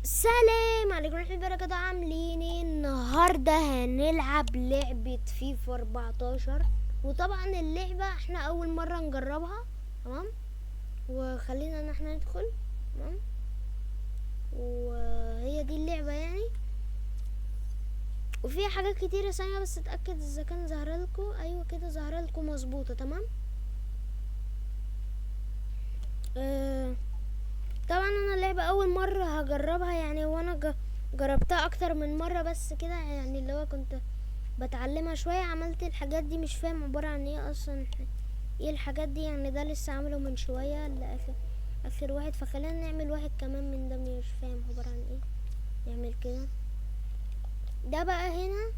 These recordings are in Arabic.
السلام عليكم ورحمة الله وبركاته. عاملين ايه؟ النهاردة هنلعب لعبة فيفا 14. وطبعا اللعبة احنا اول مرة نجربها. تمام، وخلينا ان احنا ندخل. تمام، وهي دي اللعبة يعني، وفيها حاجات كتيرة. ثانية بس اتأكد اذا كان ظهرلكوا. ايوه كده ظهرلكوا مظبوطة. تمام. طبعا انا اللعبة اول مرة هجربها يعني، وانا جربتها اكتر من مرة، بس كده يعني اللي هو كنت بتعلمها شوية. عملت الحاجات دي مش فاهم عبارة عن ايه اصلا، ايه الحاجات دي يعني. ده لسه عامله من شوية لاخر واحد، فخلينا نعمل واحد كمان من ده مش فاهم عبارة عن ايه. نعمل كده. ده بقى هنا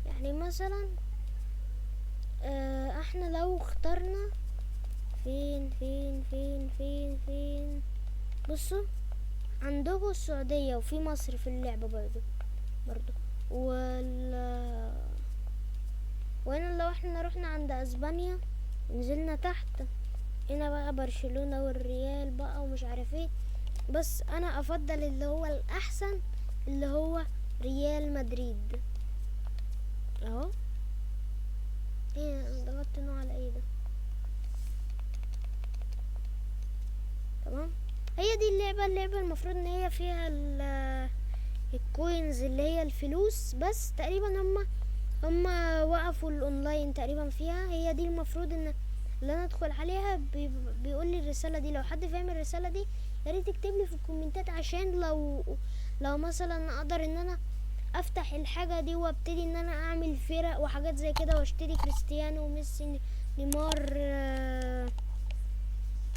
يعني مثلا احنا لو اخترنا فين فين فين فين فين. بصوا، عندكم السعودية وفي مصر في اللعبة برضو وهنا لو احنا رحنا عند اسبانيا نزلنا تحت، هنا بقى برشلونة والريال بقى ومش عارف ايه. بس انا افضل اللي هو الاحسن، اللي هو ريال مدريد. اهو. ايه انا ضغطت نوع على ايه ده؟ تمام. هي دي اللعبة المفروض ان هي فيها الكوينز اللي هي الفلوس، بس تقريبا هما وقفوا الاونلاين تقريبا فيها. هي دي المفروض ان اللي انا ادخل عليها. بيقول لي الرساله دي، لو حد فاهم الرساله دي يا ريت تكتب لي في الكومنتات، عشان لو مثلا اقدر ان انا افتح الحاجه دي وابتدي ان انا اعمل فرق وحاجات زي كده، واشتري كريستيانو وميسي نيمار،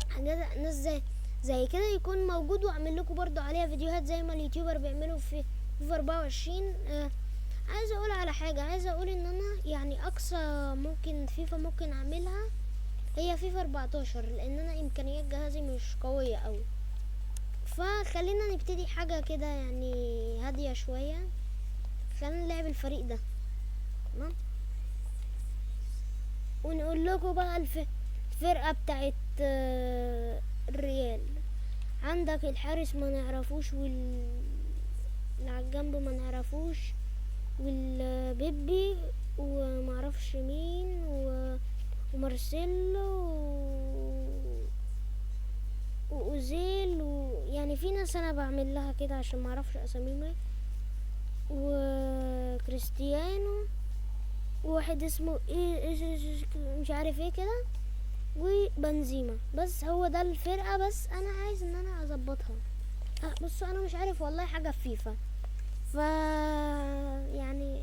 حاجات ناس زي كده يكون موجود، واعمل لكم برضو عليها فيديوهات زي ما اليوتيوبر بيعملوا في 24. عايزه اقول على حاجه، عايزه اقول ان انا يعني اقصى ممكن فيفا ممكن اعملها هي فيفا 14، لان انا امكانيات جهازي مش قويه قوي. فخلينا نبتدي حاجه كده يعني هاديه شويه. خلينا نلعب الفريق ده. تمام، ونقول لكم بقى الفرقه بتاعت الريال. عندك الحارس ما نعرفوش، اللي على الجنب ما نعرفوش، والبيبي ومعرفش مين ومارسيلو واوزيل يعني في ناس انا بعمل لها كده عشان معرفش اساميهم، وكريستيانو، وواحد اسمه إيه مش عارف ايه كده، وبنزيما. بس هو ده الفرقة، بس انا عايز ان انا اظبطها. بصوا انا مش عارف والله حاجة في فيفا، ف يعني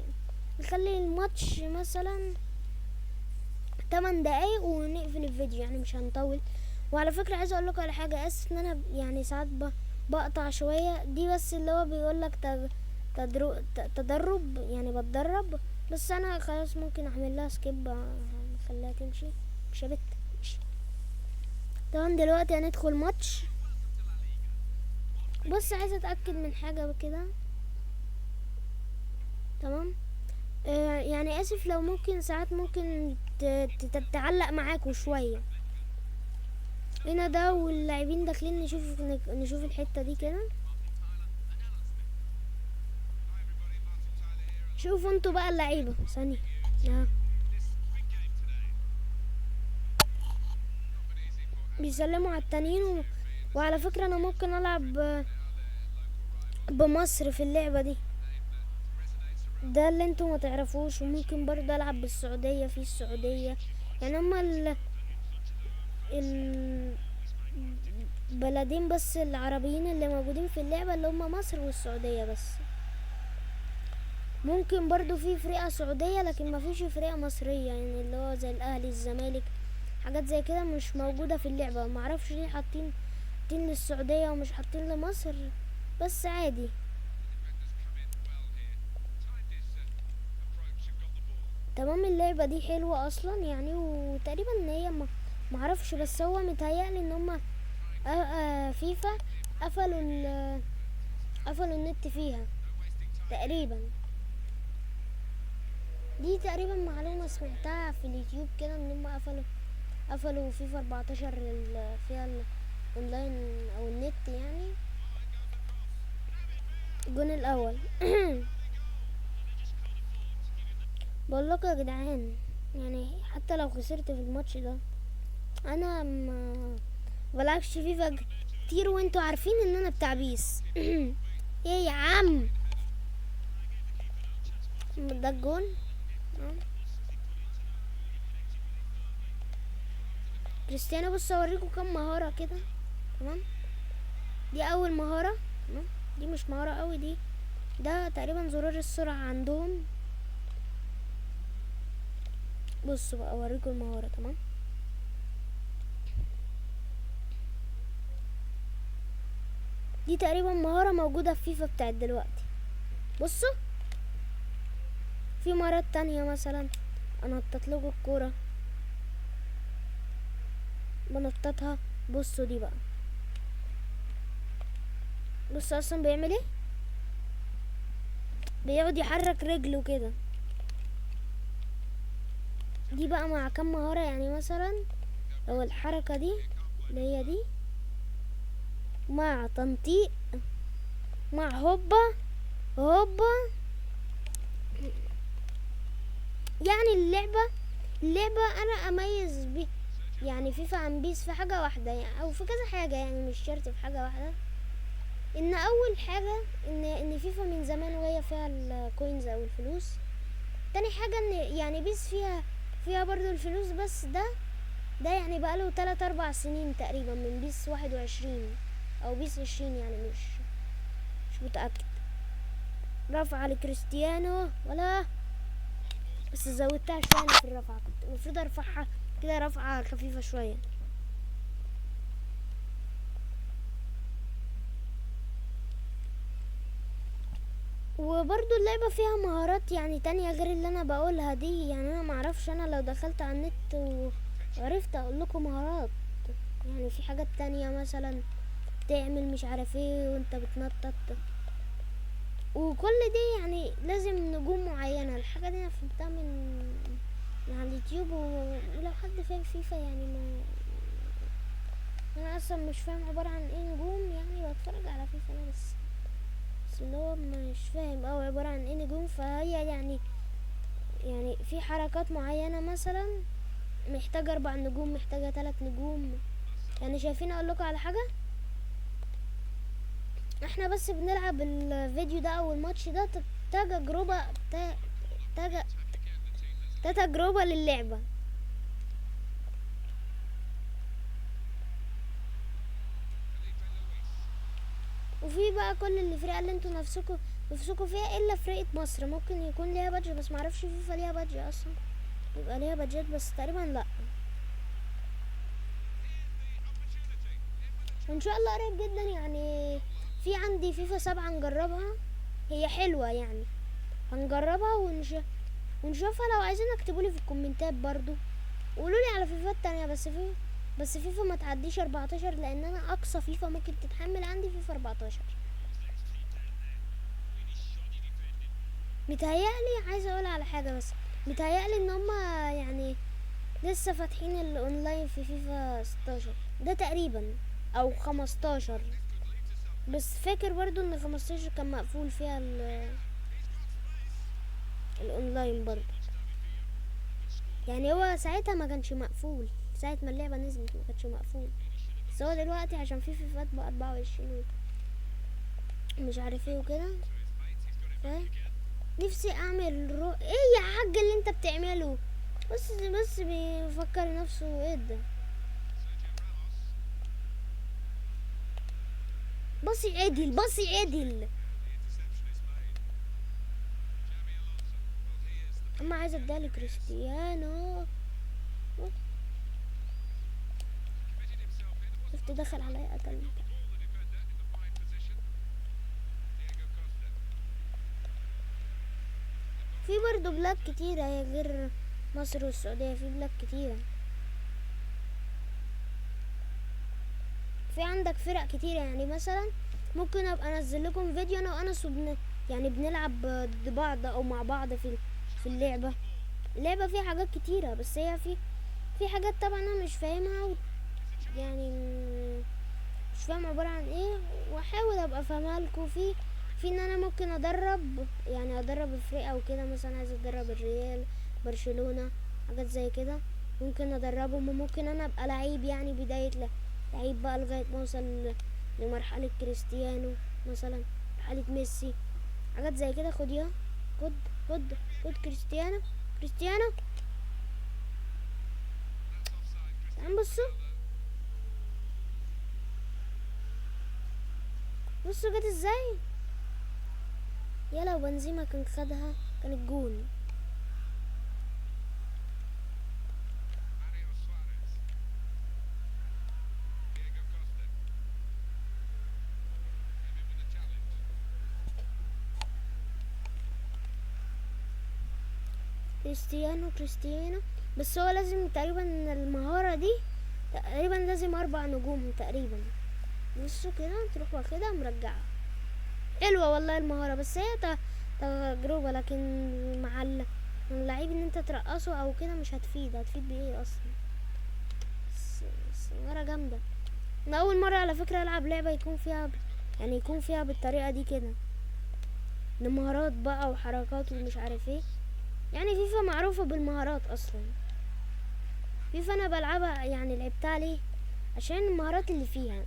نخلي الماتش مثلا 8 دقايق ونقفل الفيديو يعني، مش هنطول. وعلى فكرة عايزة اقول لكم على حاجة، اسف ان انا يعني ساعات بقطع شوية دي، بس اللي هو بيقولك تدرب يعني بتدرب. بس انا خلاص ممكن اعمل لها سكيب، نخليها تمشي. مش هبت ماشي. طبعا دلوقتي هندخل ماتش، بس عايزة اتأكد من حاجة كده. تمام. يعني اسف لو ممكن ساعات ممكن تعلق معاكوا شوية. هنا ده واللاعبين داخلين، نشوف الحتة دي كده. شوفوا انتوا بقى اللعيبة ثانية. اه بيسلموا على التانيين وعلى فكرة انا ممكن العب بمصر في اللعبة دي، ده اللي انتوا ما تعرفوش. وممكن برضه العب بالسعودية في السعودية. يعني هما البلدين بس العربيين اللي موجودين في اللعبة اللي هما مصر والسعودية بس. ممكن برضو في فرقة سعودية لكن ما فيش فرقة مصرية، يعني اللي هو زي الاهلي الزمالك حاجات زي كده مش موجودة في اللعبة. معرفش ليه حاطين للسعودية ومش حاطين لمصر، بس عادي. تمام، اللعبة دي حلوة اصلا يعني، وتقريبا ان هي معرفش، بس هو متهيألي ان هما فيفا قفلوا قفلوا النت فيها تقريبا. دي تقريبا معلومة سمعتها في اليوتيوب كده، ان هما قفلوا فيفا 14 فيها الاونلاين او النت يعني. الجون الاول. بقول لكم يا جدعان، يعني حتى لو خسرت في الماتش ده انا ما بلعبش فيفا كتير، وانتوا عارفين ان انا بتاع بيس. ايه يا عم، ده الجون. كريستيانو، بص اوريكم كم مهارة كده. تمام، دي اول مهارة. تمام، دي مش مهارة قوي، دي ده تقريبا زرار السرعة عندهم. بصوا بقى اوريكم المهارة. تمام، دي تقريبا مهارة موجودة في فيفا بتاعت دلوقتي. بصوا، في مهارات تانية مثلا انطط لكم الكورة، بنططها. بصوا دي بقى، بصوا اصلا بيعمل ايه، بيقعد يحرك رجله كده. دي بقى مع كم مهارة، يعني مثلا لو الحركة دي اللي هي دي مع تنطيق مع هوبا هوبا، يعني اللعبة انا اميز بيه يعني فيفا عن بيس في حاجة واحدة، يعني او في كذا حاجة، يعني مش شرط في حاجة واحدة. ان اول حاجة ان فيفا من زمان وهي فيها الكوينز او الفلوس. تاني حاجة ان يعني بيس فيها برضو الفلوس، بس ده يعني بقاله 3-4 سنين تقريبا، من بيس 21 او بيس 20، يعني مش متأكد. رفعة لكريستيانو ولا، بس زودتها شوية أنا في الرفعة، كنت المفروض ارفعها كده رفعة خفيفة شوية. وبرضو اللعبة فيها مهارات يعني تانية غير اللي انا بقولها دي، يعني انا معرفش، انا لو دخلت على النت وعرفت اقول لكم مهارات. يعني في حاجات تانية مثلا تعمل مش عارف ايه وانت بتنطط، وكل دي يعني لازم نجوم معينة. الحاجة دي انا فهمتها من على اليوتيوب، ولو حد فاهم فيفا يعني ما انا اصلا مش فاهم عبارة عن ايه نجوم، يعني بتفرج على فيفا انا بس اللي هو مش فاهم اوي عبارة عن ايه نجوم. فهي يعني في حركات معينة مثلا محتاجة 4 نجوم، محتاجة 3 نجوم. يعني شايفين اقول لكم على حاجة، احنا بس بنلعب الفيديو ده او الماتش ده تجربة تج- تجربة للعبة. وفي بقى كل الفرق اللي انتوا نفسكوا فيها الا فرقة مصر، ممكن يكون ليها بادج بس معرفش فيفا ليها بادج اصلا، يبقى ليها بادجات بس تقريبا لا. وان شاء الله قريب جدا، يعني في عندي فيفا 7 نجربها، هي حلوة يعني، هنجربها ونشوفها. لو عايزين اكتبولي في الكومنتات برضو، قولولي على فيفا تانية، بس فيفا ما تعديش 14، لان انا اقصى فيفا ممكن تتحمل عندي فيفا 14. متهيألي عايزة اقول على حاجة، بس متهيألي ان هما يعني لسه فاتحين الاونلاين في فيفا 16 ده تقريبا، او 15. بس فاكر برضو ان 15 كان مقفول فيها الاونلاين برضو، يعني هو ساعتها ما كانش مقفول، ساعة ما اللعبة نزلت ما كانش مقفول، بس هو دلوقتي عشان في فيفات بقى 24 مش عارف ايه وكده. فاهم، نفسي اعمل ايه يا حاج اللي انت بتعمله، بس بيفكر نفسه ايه ده. بصي عدل. اما عايز اديها لكريستيانو، شفت دخل عليا قتل. في برضه بلاد كتيرة غير مصر والسعودية، في بلاد كتيرة، في عندك فرق كتيرة. يعني مثلا ممكن ابقى انزل لكم فيديو انا وانس يعني بنلعب ضد بعض او مع بعض في اللعبة فيها حاجات كتيرة، بس هي في حاجات طبعا انا مش فاهمها يعني مش فاهم عبارة عن ايه، واحاول ابقى فاهمها لكم. في في ان انا ممكن ادرب، يعني ادرب فرقة وكده، مثلا عايز ادرب الريال، برشلونة، حاجات زي كده ممكن ادربهم. وممكن انا ابقى لعيب، يعني بداية لعيب بقى لغاية ما اوصل لمرحلة كريستيانو مثلا، مرحلة ميسي، حاجات زي كده. خد يا خد خد خد كريستيانو، كريستيانو تعال بصوا، بصوا جت ازاي. يا لو بنزيما كان خدها كان الجون. كريستيانو كريستيانو، بس هو لازم تقريبا المهارة دي تقريبا لازم 4 نجوم تقريبا. بصوا كده تروح واخدها مرجعة. حلوة والله المهارة، بس هي تجربة، لكن مع اللعيب ان انت ترقصه او كده مش هتفيد. هتفيد بايه اصلا؟ بس مهارة جامدة. انا اول مرة على فكرة العب لعبة يكون فيها يعني يكون فيها بالطريقة دي كده، مهارات بقى وحركات ومش عارف ايه. يعني فيفا معروفة بالمهارات اصلا. فيفا انا بلعبها، يعني لعبتها ليه؟ عشان المهارات اللي فيها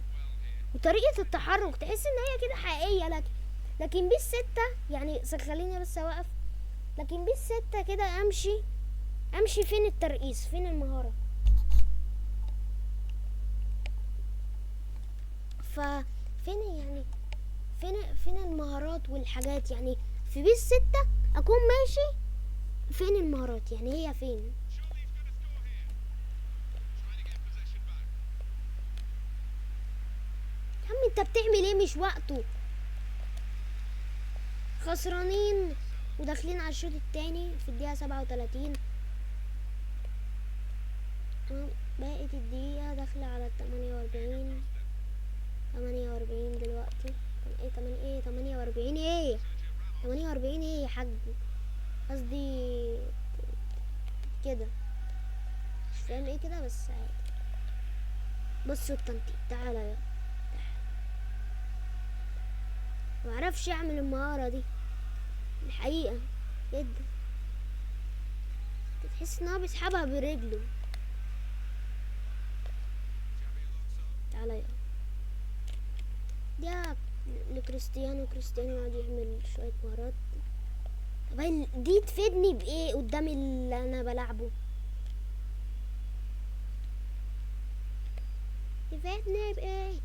وطريقة التحرك، تحس ان هي كده حقيقية. لكن بيس 6 يعني خليني بس اوقف. لكن بيس 6 كده امشي فين الترقيص، فين المهارة؟ فين يعني فين المهارات والحاجات؟ يعني في بيس 6 اكون ماشي، فين المهارات؟ يعني هي فين؟ يا عم انت بتعمل ايه؟ مش وقته. خسرانين وداخلين على الشوط التاني في الدقيقة 37. بقت الدقيقة داخلة على 48. 48 دلوقتي. ايه 48 ايه 48 ايه يا حاج؟ قصدي كده، مش فاهم ايه كده بس عادي. بصوا التنطيط، تعالى يا معرفش اعمل المهارة دي الحقيقة جدا. تحس ان هو بيسحبها برجله. تعالى يا لكريستيانو، كريستيانو يقعد يعمل شوية مهارات. طب دي تفيدني بايه قدام اللي انا بلعبه؟ تفيدني بايه؟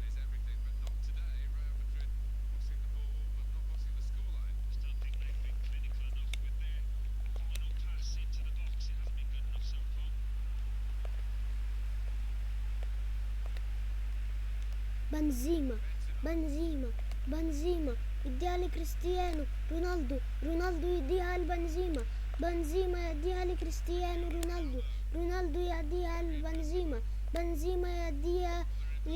بنزيما بنزيما بنزيما يديها لكريستيانو رونالدو، رونالدو يديها لبنزيما، بنزيما يديها لكريستيانو رونالدو، رونالدو يديها لبنزيما، بنزيما يديها ل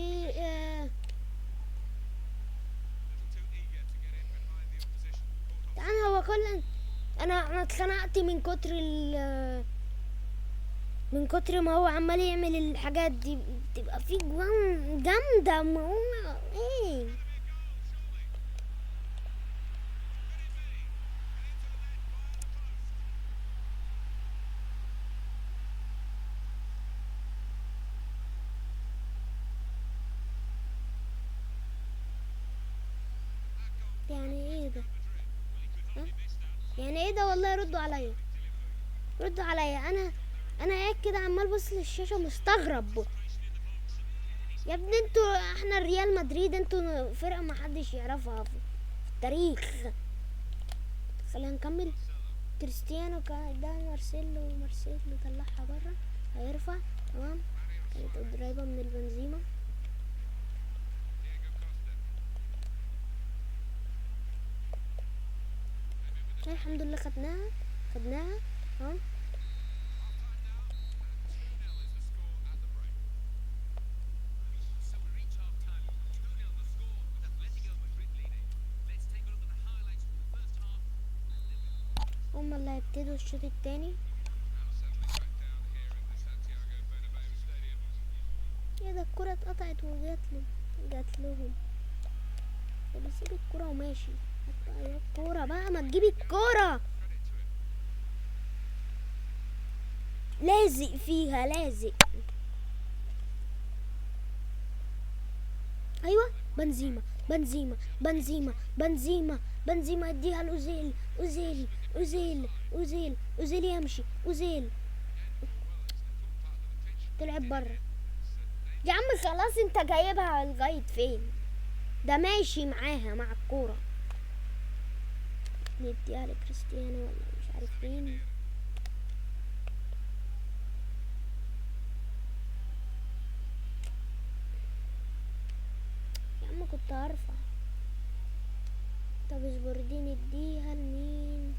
انا هو كل انا اتخنقت من كتر من كتر ما هو عمال يعمل الحاجات دي. بتبقى في جوان جامدة، ما هو ايه. يعني ايه ده؟ ها؟ يعني ايه ده؟ والله ردوا عليا، ردوا عليا. انا قاعد كده عمال بص للشاشة مستغرب. يا ابني انتوا، احنا ريال مدريد، انتوا فرقة ما حدش يعرفها في التاريخ. خلينا نكمل. كريستيانو ده مارسيلو طلعها بره، هيرفع. تمام، كانت قريبة من البنزيمة. الحمد لله خدناها. تمام. هما اللي هيبتدوا الشوط التاني. ايه ده؟ الكرة اتقطعت وجات لهم. طب سيب الكرة وماشي. كورة بقى، ما تجيبي الكورة. لازق فيها لازق. ايوه بنزيما بنزيما بنزيما بنزيما بنزيما، اديها لاوزيل. اوزيل اوزيل اوزيل اوزيل يمشي. اوزيل طلعت بره. يا عم خلاص، انت جايبها لغاية فين؟ ده ماشي معاها مع الكورة. نديها لكريستيانو ولا مش عارف مين. يا عم كنت هرفع. طب اصبر، دي نديها لمين؟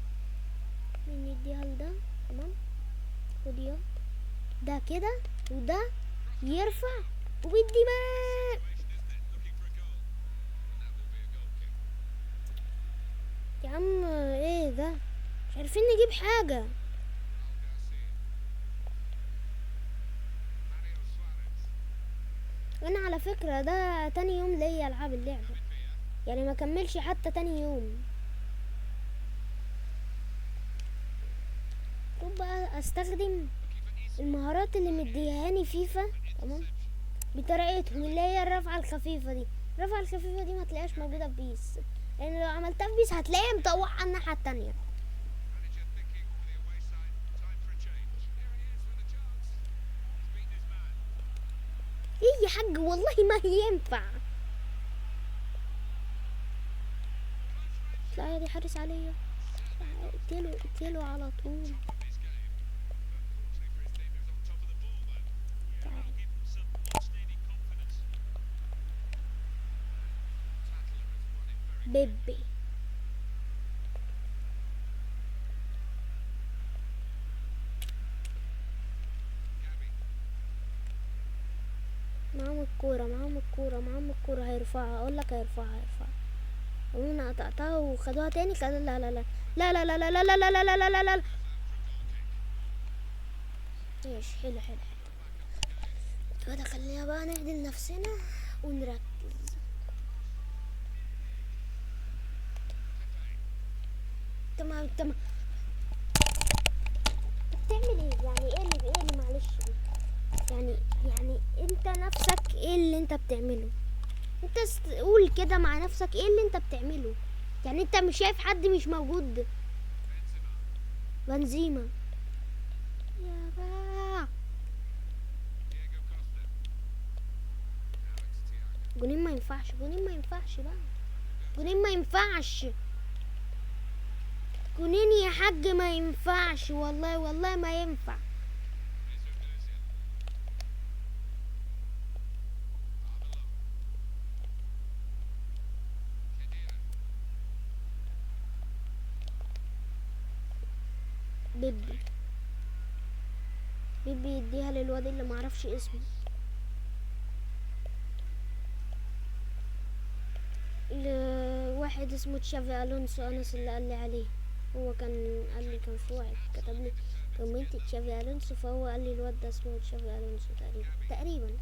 مين نديها لده؟ تمام، خد يا ده كده، وده يرفع وبيدي بقى. يا عم ايه ده؟ مش عارفين نجيب حاجة. انا على فكرة ده تاني يوم ليا العاب اللعبة، يعني ما كملش حتى تاني يوم. طب بقى استخدم المهارات اللي مديهاني فيفا، تمام، بطريقتهم اللي هي الرفعة الخفيفة دي. الرفعة الخفيفة دي ما تلاقيهاش موجودة في بيس، لان لو عملتها في بيس هتلاقيها مطوعة على الناحية التانية. ايه يا حاج، والله ما ينفع. لا دي حارس عليا، اقتله اقتله على طول. بيبي معاهم الكورة معاهم الكورة معاهم الكورة، هيرفعها، اقول لك هيرفعها. وانا قطعتها وخدوها تاني. لا لا لا لا لا لا لا لا لا لا لا لا لا لا لا لا. ماشي، حلو حلو حلو كده. خلينا بقى نهدي نفسنا ونركز. تمام تمام. بتعمل ايه يعني؟ ايه اللي معلش دي؟ يعني انت نفسك ايه اللي انت بتعمله؟ انت قول كده مع نفسك ايه اللي انت بتعمله؟ يعني انت مش شايف حد مش موجود؟ بنزيما يا بقى. جونين ما ينفعش، جونين ما ينفعش بقى، جونين ما ينفعش، جونين يا حاج ما ينفعش، والله والله ما ينفع. بيبي بيبي يديها للواد اللي معرفش اسمه، لواحد اسمه تشافي الونسو. انس اللي قال لي عليه، هو كان قال لي، كان في واحد كتب لي كومنت تشافي الونسو، فهو قال لي الواد ده اسمه تشافي الونسو تقريبا.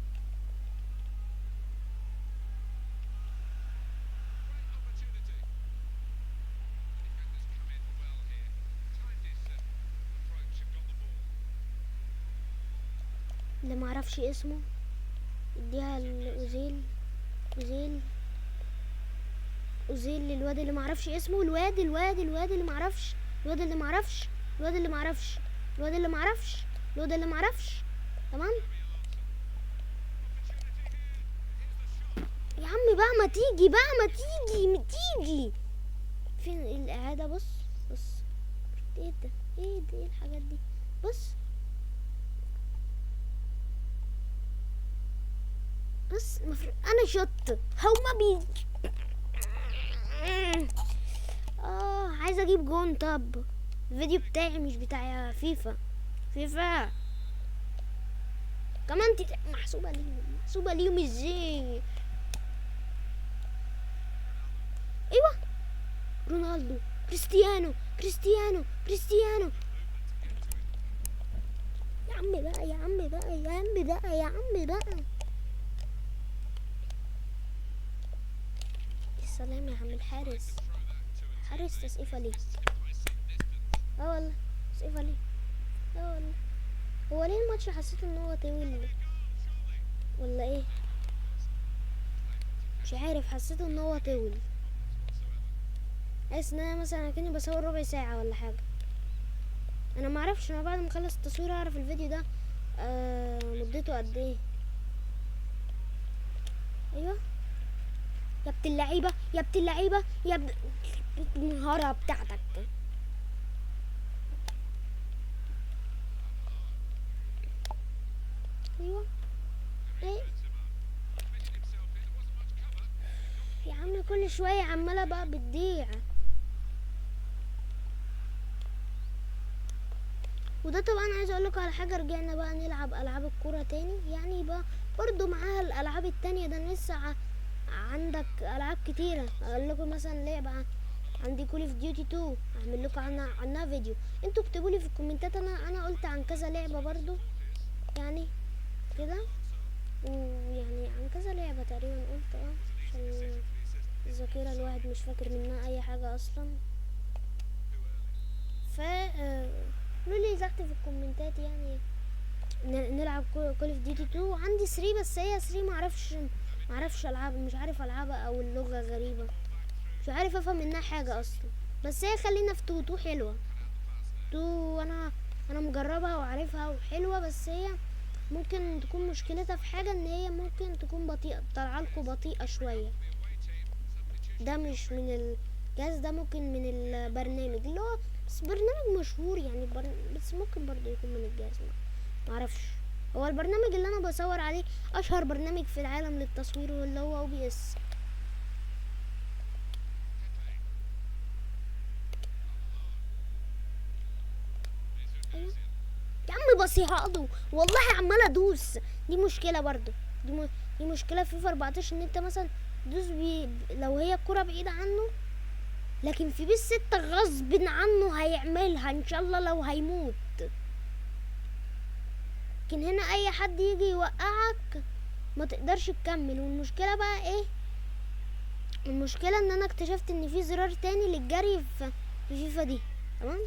اللي معرفش اسمه اديها لأوزيل. اوزيل للواد اللي معرفش اسمه. الواد اللي معرفش، الواد اللي معرفش، الواد اللي معرفش، الواد اللي معرفش، الواد اللي معرفش. تمام يا عم بقى، ما تيجي بقى، ما تيجي فين الإعادة؟ بص بص، ايه ده؟ ايه ده؟ ايه الحاجات دي؟ بص بص، انا شط هما بيجي. عايزه اجيب جون. طب الفيديو بتاعي مش بتاع فيفا. كمان محسوبه ليهم ازاي؟ ايوه رونالدو، كريستيانو. يا عم بقى يا عم بقى يا عم بقى يا عم بقى. يا سلام يا عم الحارس. كريس تسقيفة ليه؟ اه والله تسقيفة ليه؟ اه والله. هو ليه الماتش حسيت ان هو طويل ولا ايه؟ مش عارف، حسيت ان هو طويل. حاسس ان انا مثلا كأني بصور ربع ساعة ولا حاجة. انا معرفش، انا بعد ما اخلص التصوير اعرف الفيديو ده مدته قد ايه. ايوه يا بت اللعيبة يا بت اللعيبة يا بت المهارة بتاعتك. ايوه ايه يا عم، كل شوية عمالة بقى بتضيع. وده طبعا عايز اقولك على حاجة، رجعنا بقى نلعب العاب الكورة تاني يعني بقى، برضو معاها الالعاب التانية. ده لسه عندك العاب كتيرة. اقول لكم مثلا لعبة عندي كول اوف ديوتي 2، اعمل لكم عنها فيديو. انتوا اكتبوا لي في الكومنتات. انا قلت عن كذا لعبة برضو يعني كده، ويعني عن كذا لعبة تقريبا قلت عشان الذاكرة الواحد مش فاكر منها اي حاجة اصلا. ف قولوا لي تحت في الكومنتات يعني نلعب كول اوف ديوتي 2. وعندي 3 بس هي 3 معرفش العب، مش عارف العبها او اللغة غريبة، مش عارف افهم منها حاجة اصلا. بس هي خلينا في 2 حلوة. 2 انا مجربها وعارفها وحلوة، بس هي ممكن تكون مشكلتها في حاجة، ان هي ممكن تكون بطيئة، طلعلكوا بطيئة شوية. ده مش من الجهاز ده، ممكن من البرنامج اللي هو، بس برنامج مشهور يعني بس ممكن برضو يكون من الجهاز، معرفش. هو البرنامج اللي انا بصور عليه اشهر برنامج في العالم للتصوير، واللي هو OBS. ايوه يا عم بس هقضوا والله عمال ادوس. دي مشكله برضو. دي مشكله في فيفا 14، ان انت مثلا دوس لو هي الكره بعيده عنه، لكن في بيس 6 غصب عنه هيعملها ان شاء الله لو هيموت. لكن هنا اي حد يجي يوقعك ما تقدرش تكمل. والمشكله بقى ايه؟ المشكله ان انا اكتشفت ان في زرار تاني للجري في فيفا دي، تمام؟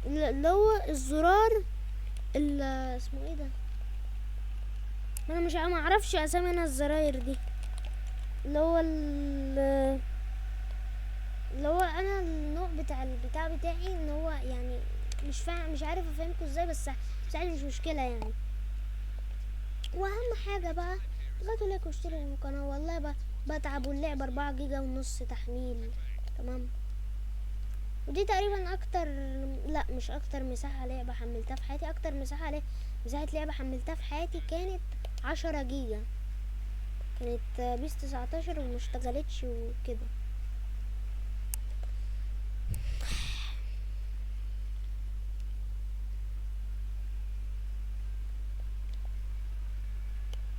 اللي هو الزرار اسمه ايه ده؟ انا مش ما اعرفش اسامي انا الزراير دي. اللي هو اللي هو انا النوع بتاع البتاع بتاعي ان هو يعني مش فاهم، مش عارف افهمكم ازاي، بس عادي مش مشكله يعني. واهم حاجه بقى جاتوا ليك واشتروا القناه. والله بتعب، واللعبه 4 جيجا ونص تحميل، تمام؟ ودي تقريبا اكتر، لا مش اكتر مساحه لعبه حملتها في حياتي. اكتر مساحه لعبه حملتها في حياتي كانت 10 جيجا. كانت بيس 19 ومشتغلتش وكده.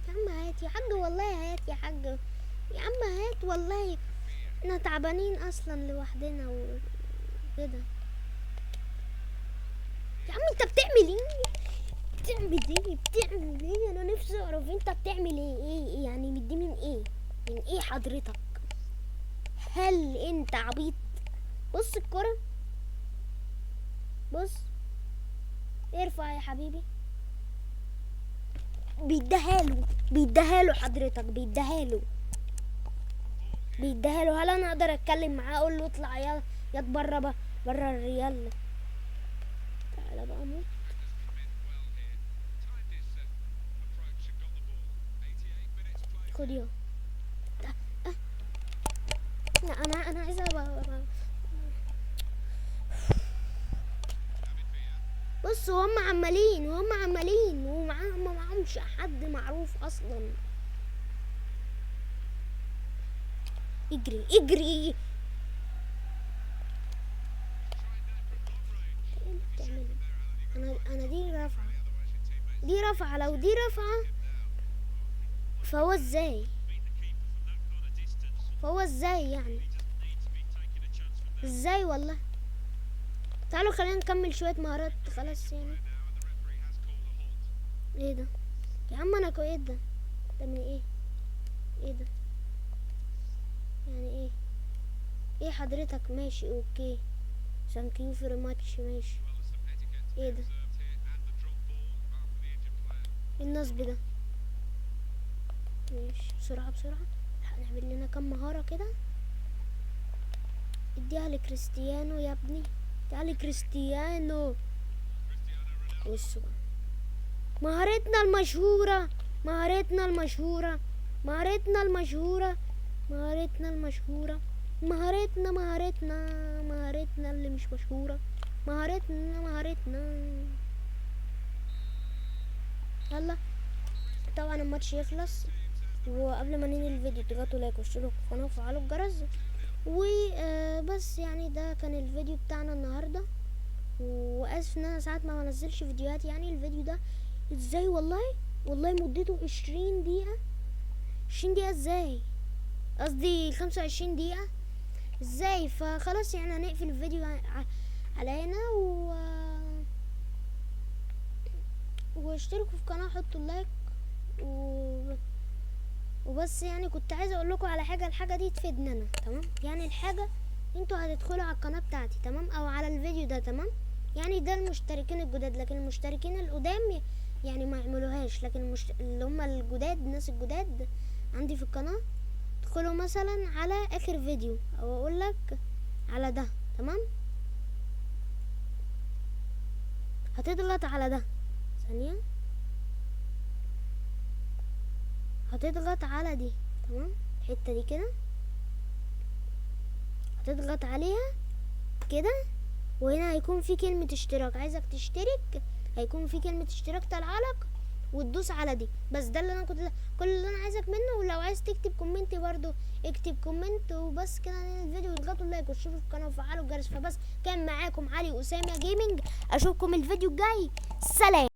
يا عم هات يا حاج، والله هات يا حاج، يا عم هات والله. احنا تعبانين اصلا لوحدنا وكده. يا عم انت بتعمل ايه؟ بتعمل ايه؟ انا نفسي اعرف انت بتعمل ايه يعني. دي من ايه؟ من ايه حضرتك؟ هل انت عبيط؟ بص الكرة، بص، ارفع يا حبيبي. بيديهاله حضرتك، بيديهاله. هل انا اقدر اتكلم معاه اقول له اطلع يا بره الريال؟ تعالى بقى موت. خد يا لا، انا عايزه بص، وهم عمالين ومعهمش حد معروف اصلا. اجري ايه اللي بتعمله؟ انا دي رافعه لو دي رافعه فهو ازاي يعني؟ ازاي والله؟ تعالوا خلينا نكمل شويه مهارات خلاص يعني. ايه ده يا عم؟ انا ايه ده من ايه؟ ايه ده يعني؟ ايه حضرتك؟ ماشي اوكي، ثانك يو فيري ماتش. ماشي. ايه ده؟ ايه النصب ده؟ ماشي بسرعة بسرعة، هنعمل لنا كام مهارة كده. اديها لكريستيانو يا ابني، اديها لكريستيانو. بصوا بقى، مهارتنا المشهورة، مهارتنا المشهورة، مهارتنا المشهورة، مهارتنا المشهورة، مهارتنا مهارتنا مهارتنا اللي مش مشهورة، مهارتنا مهارتنا. يلا طبعا الماتش يخلص، وقبل ما ننهي الفيديو تضغطوا لايك واشتركوا في القناة وفعلوا الجرس. وبس يعني ده كان الفيديو بتاعنا النهاردة، واسف ان انا ساعات ما بنزلش فيديوهات. يعني الفيديو ده ازاي؟ والله مدته 20 دقيقة. 20 دقيقة ازاي؟ قصدي 25 دقيقة ازاي؟ فخلاص يعني هنقفل الفيديو على هنا واشتركوا في القناة، حطوا اللايك وبس. يعني كنت عايزة اقول لكم على حاجة، الحاجة دي تفيدنا انا، تمام؟ يعني الحاجة انتوا هتدخلوا على القناة بتاعتي، تمام، او على الفيديو ده، تمام؟ يعني ده المشتركين الجداد، لكن المشتركين القدام يعني ما يعملوهاش. لكن اللي هم الجداد، الناس الجداد عندي في القناة، ادخلوا مثلا على اخر فيديو، او اقول لك على ده، تمام؟ هتضغط على ده ثانية، هتضغط على دي، تمام؟ الحتة دي كده هتضغط عليها كده، وهنا هيكون في كلمة اشتراك، عايزك تشترك، هيكون في كلمة اشتراك طالعالك، وتدوس على دي. بس ده اللي انا كل اللي انا عايزك منه. ولو عايز تكتب كومنت برضو اكتب كومنت. وبس كده ننهي الفيديو، وتضغطوا اللايك وتشوفوا القناة وفعلوا الجرس. فبس كان معاكم علي أسامة جيمنج، اشوفكم الفيديو الجاي، سلام.